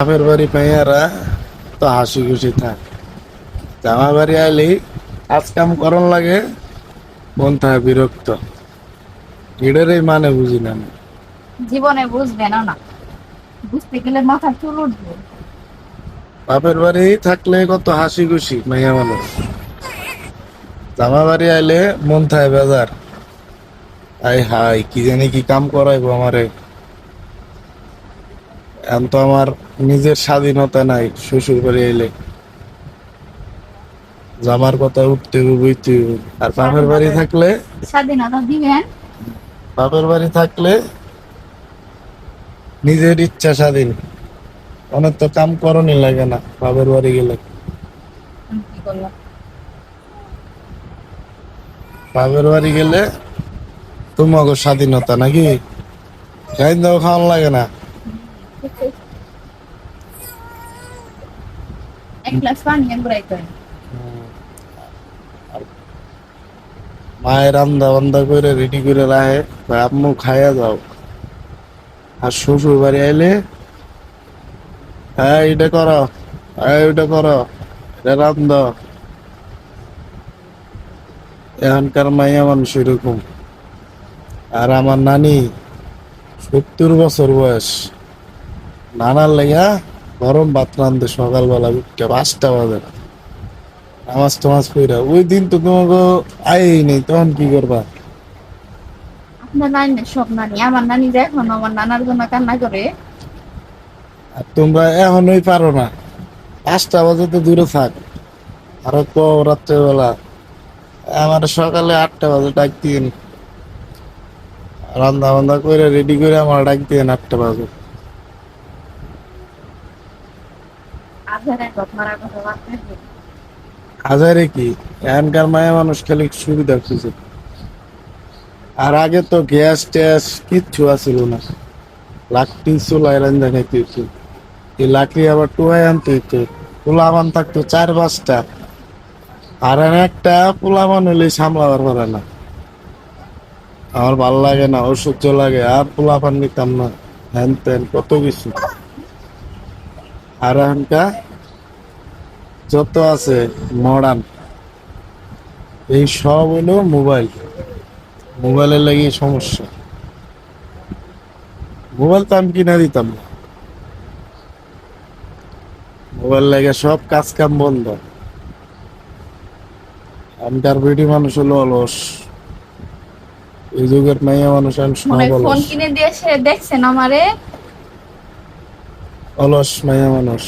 বাপের বাড়ি মেয়েরা তো হাসি খুশি থাক, জামা বাড়ি আইলি কাজ কাম করন লাগে, মন থাকে বিরক্ত। এটারই মানে বুঝি না আমি। জীবনে বুঝবে না না, বুঝতে গেলে মাথা চুল উঠবে। বাপের বাড়ি থাকলে কত হাসি খুশি মাইয়া মানুষ, জামা বাড়ি আইলে মন থাকে বেজার। আই হাই কি জানি কি কাম করাইবো আমারে। এখন তো আমার নিজের স্বাধীনতা নাই, শ্বশুর বাড়ি আইলে জামার কথা উঠতে হবে, বইতে হবে। আর বাপের বাড়ি স্বাধীনতা থাকলে, স্বাধীনতা দিবেন। বাপের বাড়ি থাকলে নিজের ইচ্ছা স্বাধীন, অনেক তো কাম করণই লাগে না বাপের বাড়ি গেলে। কি করলাম? বাপের বাড়ি গেলে তোমাকে স্বাধীনতা নাকি, খাই দাও খাওয়ান লাগে না। এক গ্লাস পানি এমব্রাই করেন। মায়ের রান্দা বান্দা করে রেডি করে রাখে, কয়, আম্মু খাইয়া যাও। আর শ্বশুর বাড়ি আইলে, হ্যাঁ এটা করো, হ্যাঁ ওইটা করো, এটা রান্ধ। এখনকার মাইয়া মানুষ এরকম। আর আমার নানি 70 বছর বয়স, নানার লেগা গরম ভাত রান্ধে সকালবেলা উঠতে 5টা বাজে না, নামাজ টামাজ পইরা। ওই দিন তো তোমাকে আই নেই, তখন কি করবা? আপনার নানি সব নানি, আমার নানি যে এখন আমার নানার জন্য কান্না করে। আর তোমরা এখনই পারো না, 5টা বাজে তো দূরে থাক, আরো তো রাত্রেবেলা। আমার সকালে 8টা বাজে ডাক দিন, রান্না বান্না করে রেডি করে আমার ডাক দিন 8টা বাজে। আধারে মারা কথা বার্তা। হাজারে কি, এখনকার মায়া মানুষ খালি সুবিধা খুঁজে। আর আগে তো গ্যাস ট্যাস কিচ্ছু আসিল না, লাকড়ি চুলায় রান্না খাইতে হইতো। এই লাকড়ি আবার টুয়াই আনতে হইতো, পোলাপান থাকতো 4-5টা। আর একটা পোলাপান হইলে সামলাবার পারে না, আমার ভাল লাগে না, অসহ্য লাগে। আর পোলাপান নিতাম না, হ্যান ত্যান কত কিছু। আর এখনকার যত আছে মডার্ন, এই সব হইলো মোবাইল। মোবাইলের লাগি সমস্যা। মোবাইল তো আমি কিনা দিতাম না, মোবাইল লাগে সব কাজ কাম বন্ধ। এখনকার বেটি মানুষ হলো অলস, এই যুগের মাইয়া মানুষ এখন মনে সব ফোন অলস। কিনে দিয়েছে, দেখছেন আমারে। অলস মাইয়া মানুষ।